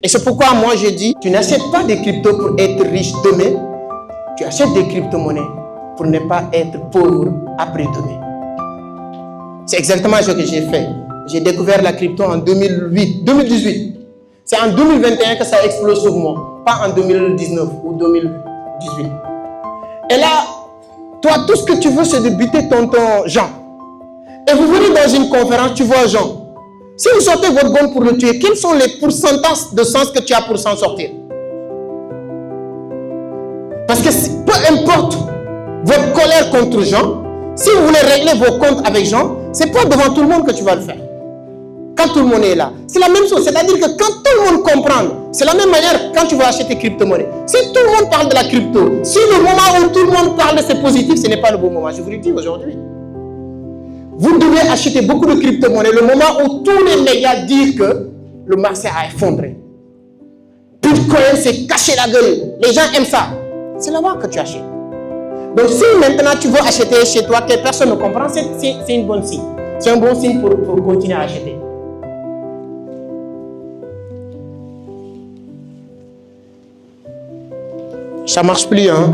Et c'est pourquoi moi je dis, tu n'achètes pas des cryptos pour être riche demain, tu achètes des crypto-monnaies pour ne pas être pauvre après-demain. C'est exactement ce que j'ai fait. J'ai découvert la crypto en 2018. C'est en 2021 que ça explose sur moi, pas en 2019 ou 2018. Et là, toi, tout ce que tu veux, c'est de buter tonton Jean. Et vous venez dans une conférence, tu vois Jean. Si vous sortez votre gun pour le tuer, quels sont les pourcentages de sens que tu as pour s'en sortir? Parce que peu importe votre colère contre Jean, si vous voulez régler vos comptes avec Jean, ce n'est pas devant tout le monde que tu vas le faire. Quand tout le monde est là. C'est la même chose. C'est-à-dire que quand tout le monde comprend, c'est la même manière quand tu vas acheter crypto-monnaie. Si tout le monde parle de la crypto, si le moment où tout le monde parle de c'est positif, ce n'est pas le bon moment. Je vous le dis aujourd'hui. Vous devez acheter beaucoup de crypto-monnaies le moment où tous les médias disent que le marché a effondré. Bitcoin s'est caché la gueule. Les gens aiment ça. C'est là-bas que tu achètes. Donc si maintenant tu veux acheter chez toi que personne ne comprend, c'est une bonne signe. C'est un bon signe pour continuer à acheter. Ça ne marche plus, hein?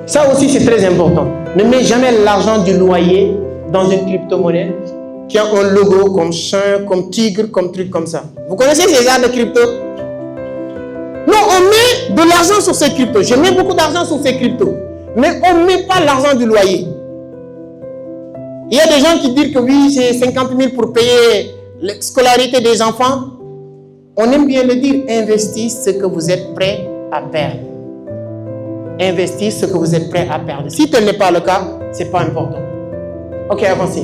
Ça aussi, c'est très important. Ne mets jamais l'argent du loyer dans une crypto-monnaie qui a un logo comme chien, comme tigre, comme truc comme ça. Vous connaissez ces genres de crypto? Non, on met de l'argent sur ces cryptos. Je mets beaucoup d'argent sur ces cryptos. Mais on ne met pas l'argent du loyer. Il y a des gens qui disent que oui, c'est 50 000 pour payer la scolarité des enfants. On aime bien le dire, investissez ce que vous êtes prêt à perdre. Investissez ce que vous êtes prêt à perdre. Si tel n'est pas le cas, ce n'est pas important. Ok, avancez.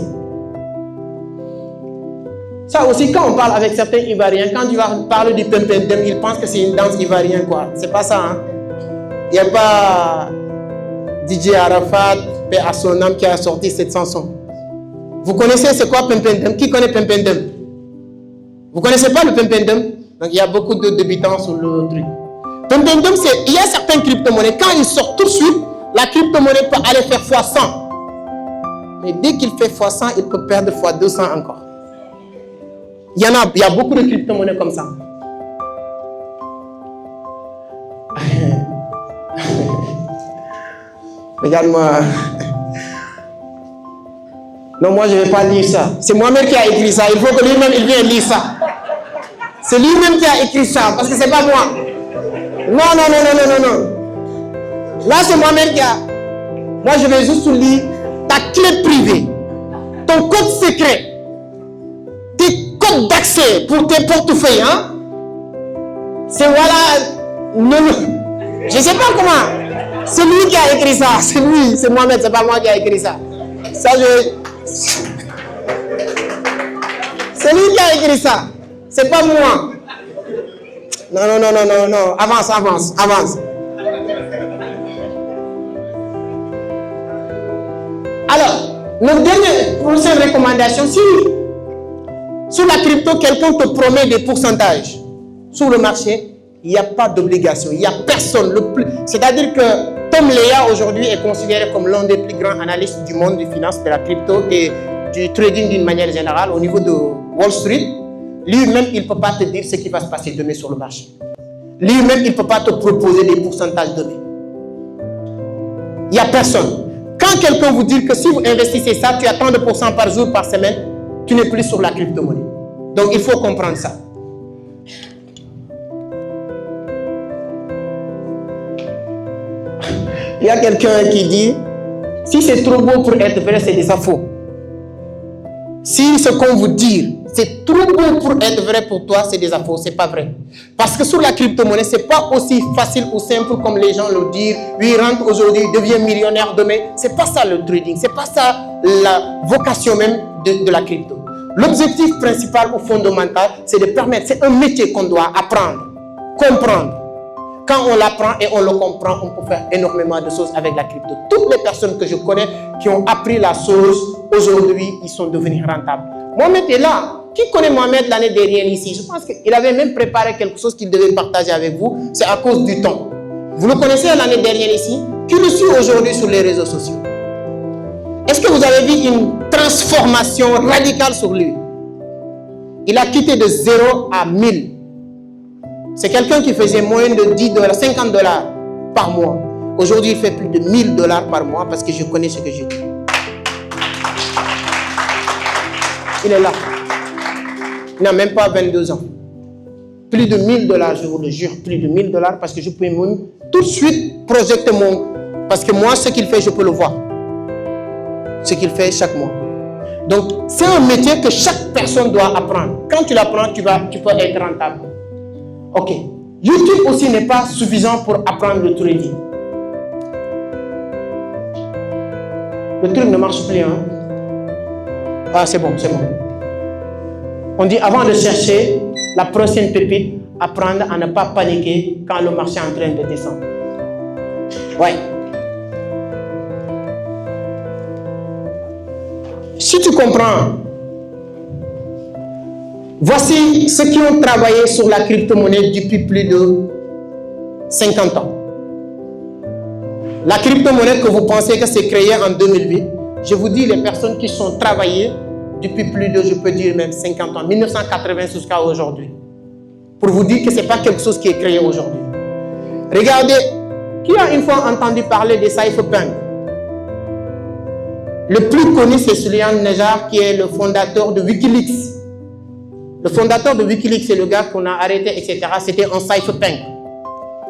Ça aussi, quand on parle avec certains Ivoiriens, quand tu vas parler du Pempendem, ils pensent que c'est une danse ivoirienne, quoi. C'est pas ça, hein. Il n'y a pas DJ Arafat, paix à son âme, qui a sorti cette chanson. Vous connaissez c'est quoi Pempendem? Qui connaît Pempendem? Vous connaissez pas le Pempendem? Donc il y a beaucoup de débutants sur le truc. Pempendem, il y a certaines crypto-monnaies, quand ils sortent tout de suite, la crypto-monnaie peut aller faire x100. Mais dès qu'il fait x100, il peut perdre x200 encore. Il y a beaucoup de crypto-monnaies comme ça. Regarde-moi. Non, moi je ne vais pas lire ça. C'est moi-même qui a écrit ça. Il faut que lui-même il vienne lire ça. C'est lui-même qui a écrit ça, parce que c'est pas moi. Non. Là, c'est moi-même qui a... Moi, je vais juste lire ta clé privée, ton code secret, tes codes d'accès pour tes portefeuilles, hein. C'est voilà... Non. Je ne sais pas comment. C'est lui qui a écrit ça. C'est lui, c'est moi-même, c'est pas moi qui a écrit ça. Ça, C'est lui qui a écrit ça. C'est pas moi. Non. Avance. Alors, notre prochaine recommandation, si sur la crypto, quelqu'un te promet des pourcentages sur le marché, il n'y a pas d'obligation. Il n'y a personne. C'est-à-dire que Tom Leya aujourd'hui est considéré comme l'un des plus grands analystes du monde des finances, de la crypto et du trading d'une manière générale au niveau de Wall Street. Lui-même, il ne peut pas te dire ce qui va se passer demain sur le marché. Lui-même, il ne peut pas te proposer des pourcentages demain. Il n'y a personne. Quand quelqu'un vous dit que si vous investissez ça, tu as tant de pourcents par jour, par semaine, tu n'es plus sur la crypto-monnaie. Donc, il faut comprendre ça. Il y a quelqu'un qui dit, si c'est trop beau pour être vrai, c'est déjà faux. Si ce qu'on vous dit, c'est trop beau pour être vrai pour toi, c'est déjà faux, c'est pas vrai. Parce que sur la crypto-monnaie, c'est pas aussi facile ou simple comme les gens le disent. Oui, rentre aujourd'hui, devient millionnaire demain. C'est pas ça le trading, c'est pas ça la vocation même de la crypto. L'objectif principal ou fondamental, c'est de permettre, c'est un métier qu'on doit apprendre, comprendre. Quand on l'apprend et on le comprend, on peut faire énormément de choses avec la crypto. Toutes les personnes que je connais qui ont appris la chose, aujourd'hui, ils sont devenus rentables. Mohamed est là. Qui connaît Mohamed l'année dernière ici? Je pense qu'il avait même préparé quelque chose qu'il devait partager avec vous. C'est à cause du temps. Vous le connaissez l'année dernière ici? Qui le suit aujourd'hui sur les réseaux sociaux? Est-ce que vous avez vu une transformation radicale sur lui? Il a quitté de 0 à 1000. C'est quelqu'un qui faisait moins de 10 dollars, 50 dollars par mois. Aujourd'hui, il fait plus de 1000 dollars par mois parce que je connais ce que je dis. Il est là. Il n'a même pas 22 ans. Plus de 1000 dollars, je vous le jure, plus de 1000 dollars parce que je peux même tout de suite projeter mon... Parce que moi, ce qu'il fait, je peux le voir. Ce qu'il fait chaque mois. Donc, c'est un métier que chaque personne doit apprendre. Quand tu l'apprends, tu peux être rentable. Ok. YouTube aussi n'est pas suffisant pour apprendre le trading. Le truc ne marche plus, hein? Ah, c'est bon, c'est bon. On dit avant de chercher la prochaine pépite, apprendre à ne pas paniquer quand le marché est en train de descendre. Ouais. Si tu comprends, voici ceux qui ont travaillé sur la crypto-monnaie depuis plus de 50 ans. La crypto-monnaie que vous pensez que c'est créé en 2008, je vous dis les personnes qui sont travaillées depuis plus de, je peux dire même 50 ans, 1980 jusqu'à aujourd'hui. Pour vous dire que ce n'est pas quelque chose qui est créé aujourd'hui. Regardez, qui a une fois entendu parler des cypherpunks? Le plus connu, c'est Julian Assange, qui est le fondateur de Wikileaks. Le fondateur de Wikileaks, c'est le gars qu'on a arrêté, etc. C'était un cypherpunk.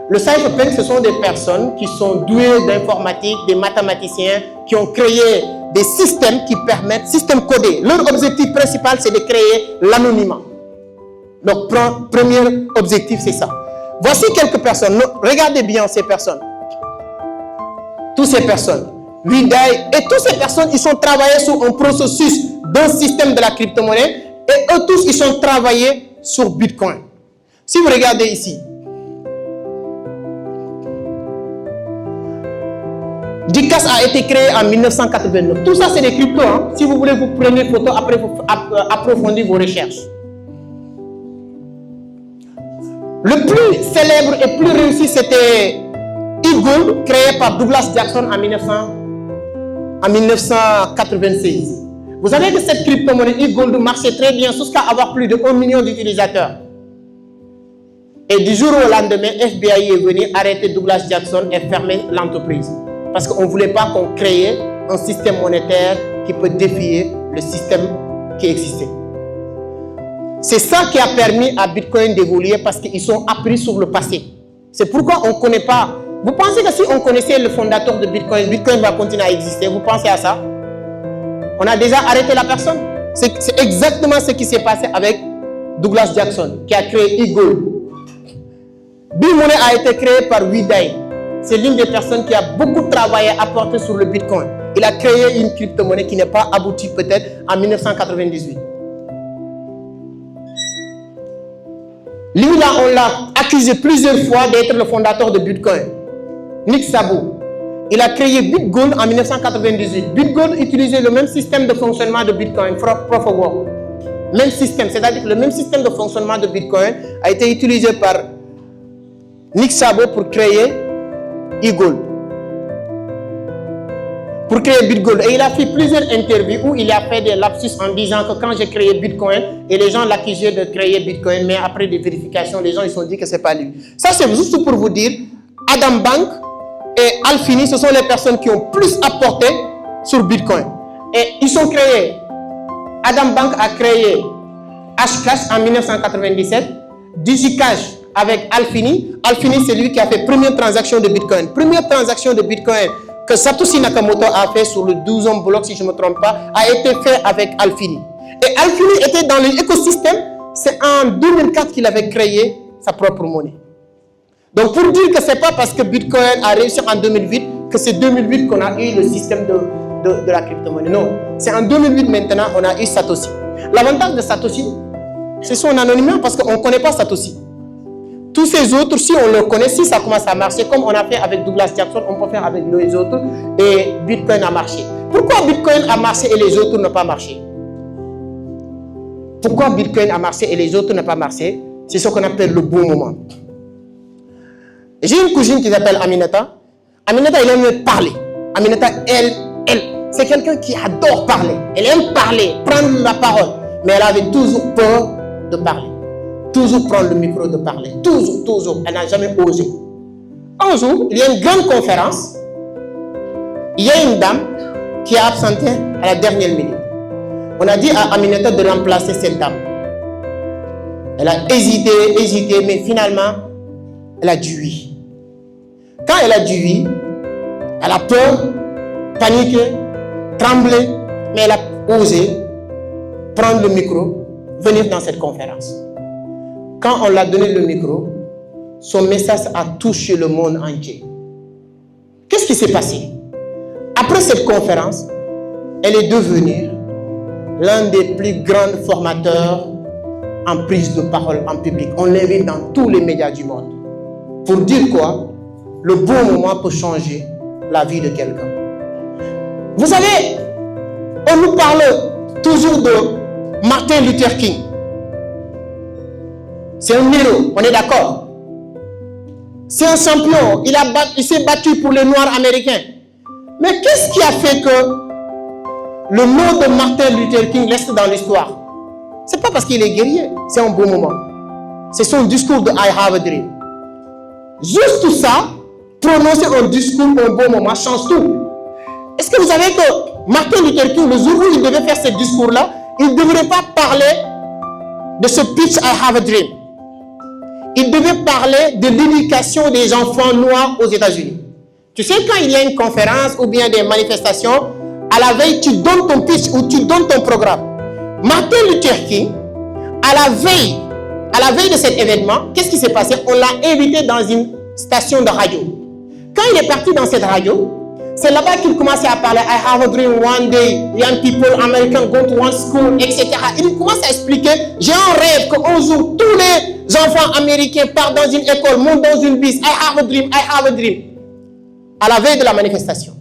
Le cypherpunk, ce sont des personnes qui sont douées d'informatique, des mathématiciens, qui ont créé des systèmes qui permettent, systèmes codés. Leur objectif principal, c'est de créer l'anonymat. Donc, premier objectif, c'est ça. Voici quelques personnes. Regardez bien ces personnes. Toutes ces personnes. Et toutes ces personnes, ils sont travaillés sur un processus d'un système de la crypto-monnaie. Et eux tous, ils sont travaillés sur Bitcoin. Si vous regardez ici, Dicas a été créé en 1989. Tout ça, c'est des cryptos. Hein? Si vous voulez, vous prenez photo, après vous approfondissez vos recherches. Le plus célèbre et plus réussi, c'était e-gold, créé par Douglas Jackson en 1996. Vous savez que cette crypto-monnaie e-gold marchait très bien jusqu'à avoir plus de 1 million d'utilisateurs. Et du jour au lendemain, FBI est venu arrêter Douglas Jackson et fermer l'entreprise. Parce qu'on ne voulait pas qu'on crée un système monétaire qui peut défier le système qui existait. C'est ça qui a permis à Bitcoin d'évoluer parce qu'ils sont appris sur le passé. C'est pourquoi on ne connaît pas. Vous pensez que si on connaissait le fondateur de Bitcoin, Bitcoin va continuer à exister? Vous pensez à ça? On a déjà arrêté la personne. C'est exactement ce qui s'est passé avec Douglas Jackson, qui a créé e-gold. Bitmoney a été créé par Widai. C'est l'une des personnes qui a beaucoup travaillé, apporté sur le Bitcoin. Il a créé une crypto-monnaie qui n'est pas aboutie peut-être en 1998. Lui là, on l'a accusé plusieurs fois d'être le fondateur de Bitcoin. Nick Szabo. Il a créé BitGold en 1998. BitGold utilisait le même système de fonctionnement de Bitcoin, Proof of Work. Même système, c'est-à-dire que le même système de fonctionnement de Bitcoin a été utilisé par Nick Szabo pour créer e-gold. Pour créer BitGold. Et il a fait plusieurs interviews où il a fait des lapsus en disant que quand j'ai créé Bitcoin, et les gens l'accusaient de créer Bitcoin, mais après des vérifications, les gens ils se sont dit que ce n'est pas lui. Ça, c'est juste pour vous dire, Adam Bank et Alfini, ce sont les personnes qui ont plus apporté sur Bitcoin. Et ils sont créés. Adam Bank a créé Hashcash en 1997, DigiCash avec Alfini. Alfini, c'est lui qui a fait première transaction de Bitcoin. Première transaction de Bitcoin que Satoshi Nakamoto a fait sur le 12e bloc, si je ne me trompe pas, a été fait avec Alfini. Et Alfini était dans l'écosystème. C'est en 2004 qu'il avait créé sa propre monnaie. Donc, pour dire que ce n'est pas parce que Bitcoin a réussi en 2008 que c'est 2008 qu'on a eu le système de la crypto-monnaie. Non, c'est en 2008 maintenant on a eu Satoshi. L'avantage de Satoshi, c'est son anonymat parce qu'on ne connaît pas Satoshi. Tous ces autres, si on le connaît, si ça commence à marcher, comme on a fait avec Douglas Jackson, on peut faire avec les autres et Bitcoin a marché. Pourquoi Bitcoin a marché et les autres n'ont pas marché? Pourquoi Bitcoin a marché et les autres n'ont pas marché? C'est ce qu'on appelle le bon moment. J'ai une cousine qui s'appelle Aminata. Aminata, elle aime parler. Aminata, elle, c'est quelqu'un qui adore parler. Elle aime parler, prendre la parole. Mais elle avait toujours peur de parler. Toujours prendre le micro de parler. Toujours, toujours. Elle n'a jamais osé. Un jour, il y a une grande conférence. Il y a une dame qui a absenté à la dernière minute. On a dit à Aminata de remplacer cette dame. Elle a hésité, mais finalement, elle a dit oui. Quand elle a dit oui, elle a peur, paniqué, tremblé, mais elle a osé prendre le micro, venir dans cette conférence. Quand on l'a donné le micro, son message a touché le monde entier. Qu'est-ce qui s'est passé? Après cette conférence, elle est devenue l'un des plus grands formateurs en prise de parole en public. On l'invite dans tous les médias du monde. Pour dire quoi? Le bon moment peut changer la vie de quelqu'un. Vous savez, on nous parle toujours de Martin Luther King. C'est un héros, on est d'accord. C'est un champion, il s'est battu pour les Noirs américains. Mais qu'est-ce qui a fait que le nom de Martin Luther King reste dans l'histoire? Ce n'est pas parce qu'il est guerrier, c'est un bon moment. C'est son discours de I Have a Dream. Juste tout ça, prononcer un discours un bon moment change tout. Est-ce que vous savez que Martin Luther King, le jour où il devait faire ce discours-là, il ne devrait pas parler de ce pitch I Have a Dream. Il devait parler de l'éducation des enfants noirs aux États-Unis. Tu sais, quand il y a une conférence ou bien des manifestations, à la veille, tu donnes ton pitch ou tu donnes ton programme. Martin Luther King, à la veille de cet événement, qu'est-ce qui s'est passé? On l'a invité dans une station de radio. Quand il est parti dans cette radio, c'est là-bas qu'il commençait à parler I have a dream one day, young people, American go to one school, etc. Il commence à expliquer, j'ai un rêve qu'un jour, tous les enfants américains partent dans une école, montent dans une bus, I have a dream, I have a dream. À la veille de la manifestation.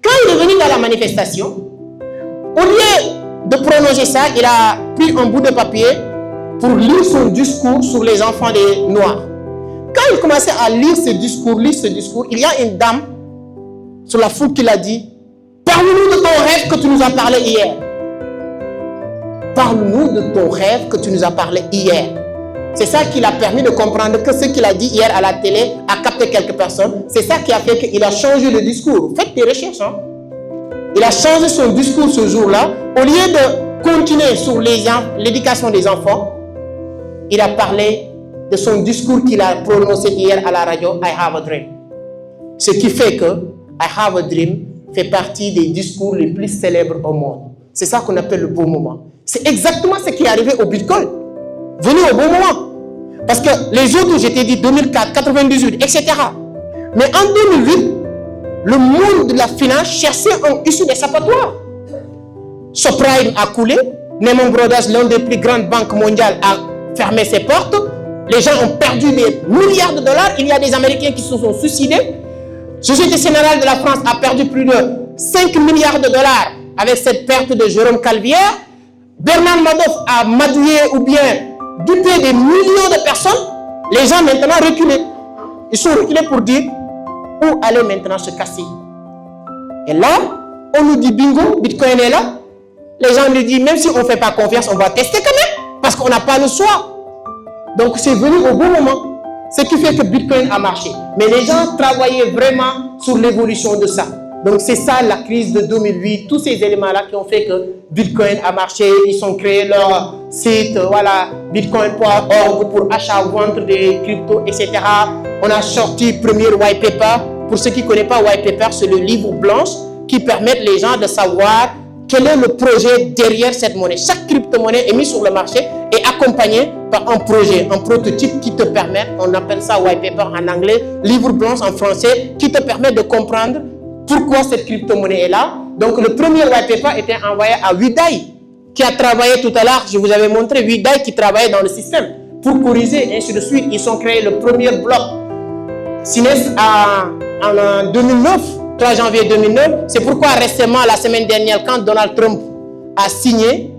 Quand il est venu dans la manifestation, au lieu de prononcer ça, il a pris un bout de papier pour lire son discours sur les enfants des Noirs. Quand il commençait à lire ce discours, il y a une dame sur la foule qui l'a dit, parle-nous de ton rêve que tu nous as parlé hier. Parle-nous de ton rêve que tu nous as parlé hier. C'est ça qui l'a permis de comprendre que ce qu'il a dit hier à la télé a capté quelques personnes. C'est ça qui a fait qu'il a changé le discours. Faites des recherches. Hein? Il a changé son discours ce jour-là. Au lieu de continuer sur l'éducation des enfants, il a parlé de son discours qu'il a prononcé hier à la radio, I have a dream. Ce qui fait que I have a dream fait partie des discours les plus célèbres au monde. C'est ça qu'on appelle le bon moment. C'est exactement ce qui est arrivé au Bitcoin. Venu au bon moment. Parce que les autres, je t'ai dit 2004, 98, etc. Mais en 2008, le monde de la finance cherchait un issue d'échappatoire. Subprime a coulé. Lehman Brothers, l'une des plus grandes banques mondiales, a fermé ses portes. Les gens ont perdu des milliards de dollars. Il y a des Américains qui se sont suicidés. Société Générale de la France a perdu plus de 5 milliards de dollars avec cette perte de Jérôme Calvière. Bernard Madoff a madouillé ou bien dupé des millions de personnes. Les gens maintenant reculés. Ils sont reculés pour dire où aller maintenant se casser. Et là, on nous dit bingo, Bitcoin est là. Les gens nous disent même si on ne fait pas confiance, on va tester quand même. Parce qu'on n'a pas le choix. Donc c'est venu au bon moment. Ce qui fait que Bitcoin a marché. Mais les gens travaillaient vraiment sur l'évolution de ça. Donc c'est ça la crise de 2008, tous ces éléments-là qui ont fait que Bitcoin a marché. Ils ont créé leur site, voilà, bitcoin.org pour achat-vente des cryptos, etc. On a sorti premier white paper. Pour ceux qui ne connaissent pas white paper, c'est le livre blanc qui permet les gens de savoir quel est le projet derrière cette monnaie. Chaque crypto-monnaie est mise sur le marché et accompagnée par un projet, un prototype qui te permet, on appelle ça white paper en anglais, livre blanc en français, qui te permet de comprendre pourquoi cette crypto-monnaie est là. Donc le premier white paper était envoyé à Widai, qui a travaillé tout à l'heure, je vous avais montré Widai qui travaillait dans le système pour corriger, et ainsi de suite. Ils ont créé le premier bloc Sines en 2009, 3 janvier 2009. C'est pourquoi récemment, la semaine dernière, quand Donald Trump a signé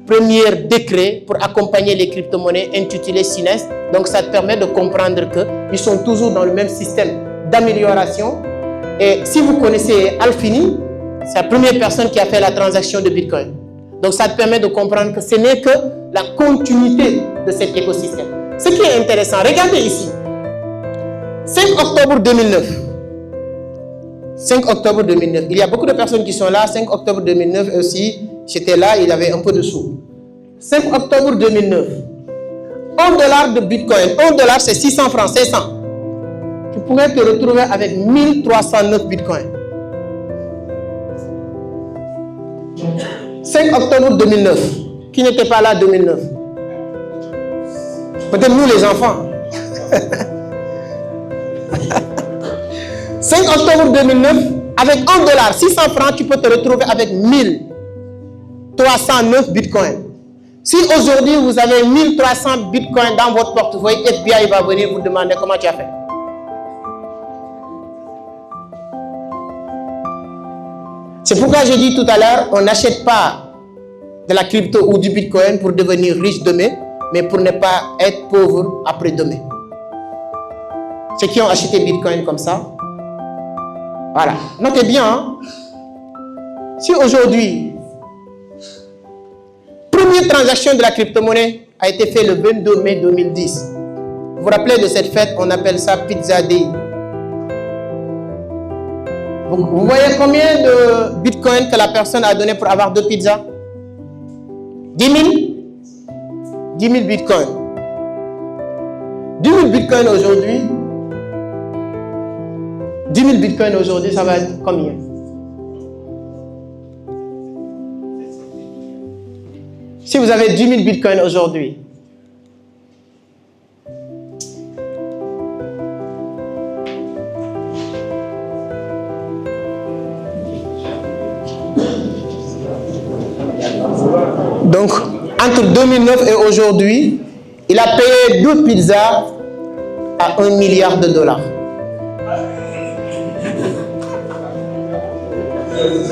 premier décret pour accompagner les crypto-monnaies intitulé Sines, donc ça te permet de comprendre qu'ils sont toujours dans le même système d'amélioration. Et si vous connaissez Alfini, c'est la première personne qui a fait la transaction de Bitcoin. Donc ça te permet de comprendre que ce n'est que la continuité de cet écosystème. Ce qui est intéressant, regardez ici. 5 octobre 2009. 5 octobre 2009. Il y a beaucoup de personnes qui sont là. 5 octobre 2009 aussi, j'étais là, il y avait un peu de sous. 5 octobre 2009. $1 de Bitcoin. $1 c'est 600 francs, 500. Tu pourrais te retrouver avec 1309 Bitcoins. 5 octobre 2009. Qui n'était pas là en 2009? Peut-être nous les enfants. 5 octobre 2009, avec $1, 600 francs, tu peux te retrouver avec 1309 Bitcoins. Si aujourd'hui vous avez 1300 Bitcoins dans votre portefeuille, FBI va venir vous demander comment tu as fait. C'est pourquoi j'ai dit tout à l'heure, on n'achète pas de la crypto ou du Bitcoin pour devenir riche demain, mais pour ne pas être pauvre après-demain. Ceux qui ont acheté Bitcoin comme ça, voilà. Notez bien, hein? Si aujourd'hui, première transaction de la crypto-monnaie a été faite le 22 mai 2010. Vous vous rappelez de cette fête, on appelle ça Pizza Day. Vous voyez combien de Bitcoin que la personne a donné pour avoir 2 pizzas? 10 000? 10 000 Bitcoins. 10 000 Bitcoins aujourd'hui. 10 000 Bitcoins aujourd'hui, ça va être combien? Si vous avez 10 000 Bitcoins aujourd'hui, donc entre 2009 et aujourd'hui, il a payé 2 pizzas à $1 milliard.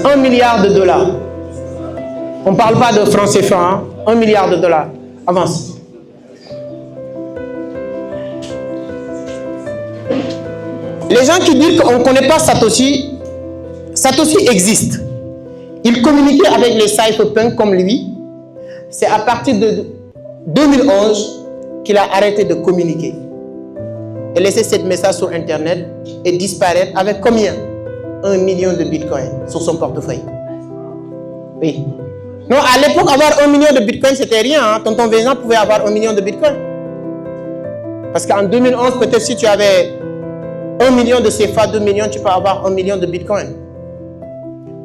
1 milliard de dollars. On ne parle pas de francs CFA, hein? 1 milliard de dollars. Avance. Les gens qui disent qu'on ne connaît pas Satoshi, Satoshi existe. Il communiquait avec les cypherpunks comme lui. C'est à partir de 2011 qu'il a arrêté de communiquer. Et laisser ce message sur Internet et disparaître avec combien? 1 million de Bitcoin sur son portefeuille. Oui. Non, à l'époque, avoir 1 million de Bitcoin, c'était rien. Hein. Tonton Vincent pouvait avoir 1 million de Bitcoin. Parce qu'en 2011, peut-être si tu avais 1 million de CFA, 2 millions, tu peux avoir 1 million de Bitcoin.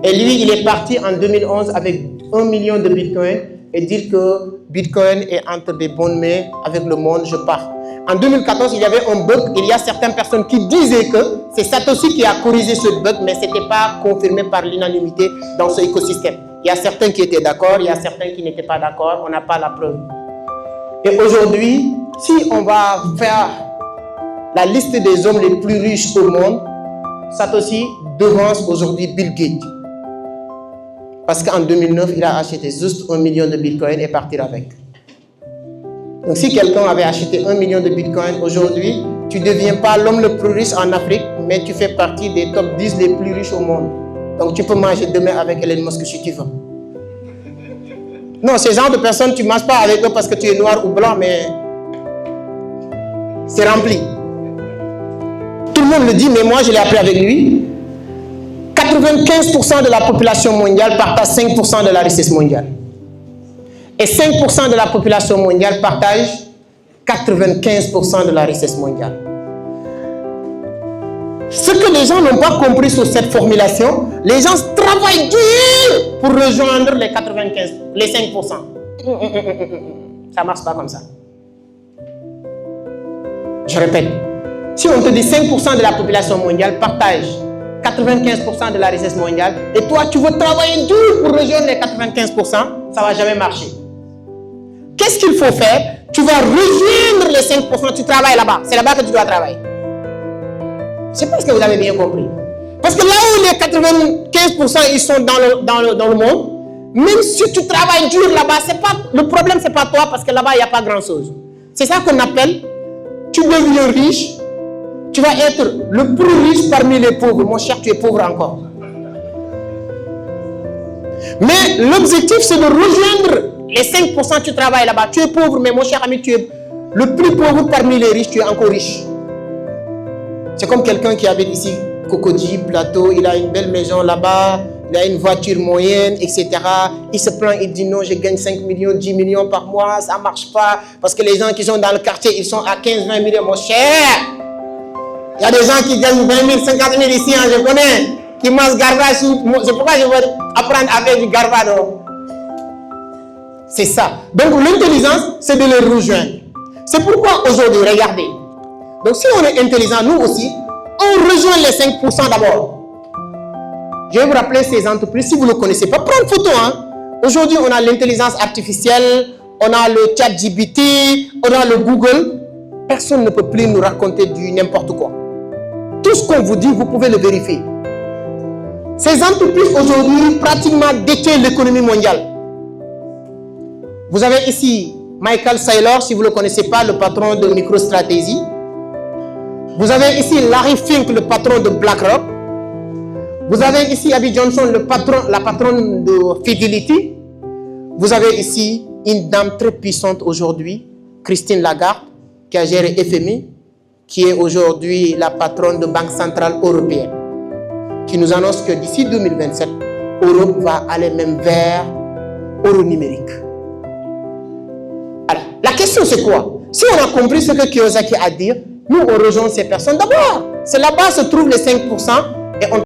Et lui, il est parti en 2011 avec 1 million de Bitcoin et dire que Bitcoin est entre des bonnes mains avec le monde, je pars. En 2014, il y avait un bug. Il y a certaines personnes qui disaient que c'est Satoshi qui a corrigé ce bug, mais ce n'était pas confirmé par l'unanimité dans ce écosystème. Il y a certains qui étaient d'accord, il y a certains qui n'étaient pas d'accord, on n'a pas la preuve. Et aujourd'hui, si on va faire la liste des hommes les plus riches au monde, Satoshi devance aujourd'hui Bill Gates. Parce qu'en 2009, il a acheté juste 1 million de Bitcoin et partir avec. Donc si quelqu'un avait acheté 1 million de Bitcoin aujourd'hui, tu ne deviens pas l'homme le plus riche en Afrique, mais tu fais partie des top 10 les plus riches au monde. Donc tu peux manger demain avec Elon Musk si tu veux. Non, ces genre de personnes, tu ne manges pas avec eux parce que tu es noir ou blanc, mais c'est rempli. Tout le monde le dit, mais moi je l'ai appris avec lui. 95% de la population mondiale partage 5% de la richesse mondiale. Et 5% de la population mondiale partage 95% de la richesse mondiale. Ce que les gens n'ont pas compris sur cette formulation, les gens travaillent dur pour rejoindre les 95%, les 5%. Ça ne marche pas comme ça. Je répète, si on te dit 5% de la population mondiale partage 95% de la richesse mondiale, et toi tu veux travailler dur pour rejoindre les 95%, ça ne va jamais marcher. Qu'est-ce qu'il faut faire? Tu vas rejoindre les 5%, tu travailles là-bas. C'est là-bas que tu dois travailler. Je ne sais pas si vous avez bien compris. Parce que là où les 95% ils sont dans le monde, même si tu travailles dur là-bas, le problème ce n'est pas toi parce que là-bas il n'y a pas grand-chose. C'est ça qu'on appelle, tu deviens riche, tu vas être le plus riche parmi les pauvres. Mon cher, tu es pauvre encore. Mais l'objectif, c'est de rejoindre les 5%. Tu travailles là-bas. Tu es pauvre, mais mon cher ami, tu es le plus pauvre parmi les riches. Tu es encore riche. C'est comme quelqu'un qui habite ici, Cocody, Plateau. Il a une belle maison là-bas. Il a une voiture moyenne, etc. Il se plaint, il dit non, je gagne 5 millions, 10 millions par mois. Ça ne marche pas. Parce que les gens qui sont dans le quartier, ils sont à 15, 20 millions. Mon cher, il y a des gens qui gagnent 20 000, 50 000 ici, hein, je connais. Qui mangent garbage. C'est pourquoi je veux apprendre à faire du garbage. C'est ça. Donc l'intelligence, c'est de les rejoindre. C'est pourquoi aujourd'hui, regardez. Donc si on est intelligent, nous aussi, on rejoint les 5% d'abord. Je vais vous rappeler ces entreprises, si vous ne le connaissez pas, prenez une photo. Hein. Aujourd'hui, on a l'intelligence artificielle, on a le ChatGPT, on a le Google. Personne ne peut plus nous raconter du n'importe quoi. Tout ce qu'on vous dit, vous pouvez le vérifier. Ces entreprises aujourd'hui pratiquement détiennent l'économie mondiale. Vous avez ici Michael Saylor, si vous ne le connaissez pas, le patron de MicroStrategy. Vous avez ici Larry Fink, le patron de BlackRock. Vous avez ici Abby Johnson, la patronne de Fidelity. Vous avez ici une dame très puissante aujourd'hui, Christine Lagarde, qui a géré FMI, qui est aujourd'hui la patronne de Banque Centrale Européenne, qui nous annonce que d'ici 2027, l'Europe va aller même vers euro numérique. Alors, la question c'est quoi? Si on a compris ce que Kiyosaki a dit, nous on rejoint ces personnes. D'abord, c'est là-bas se trouvent les 5% et on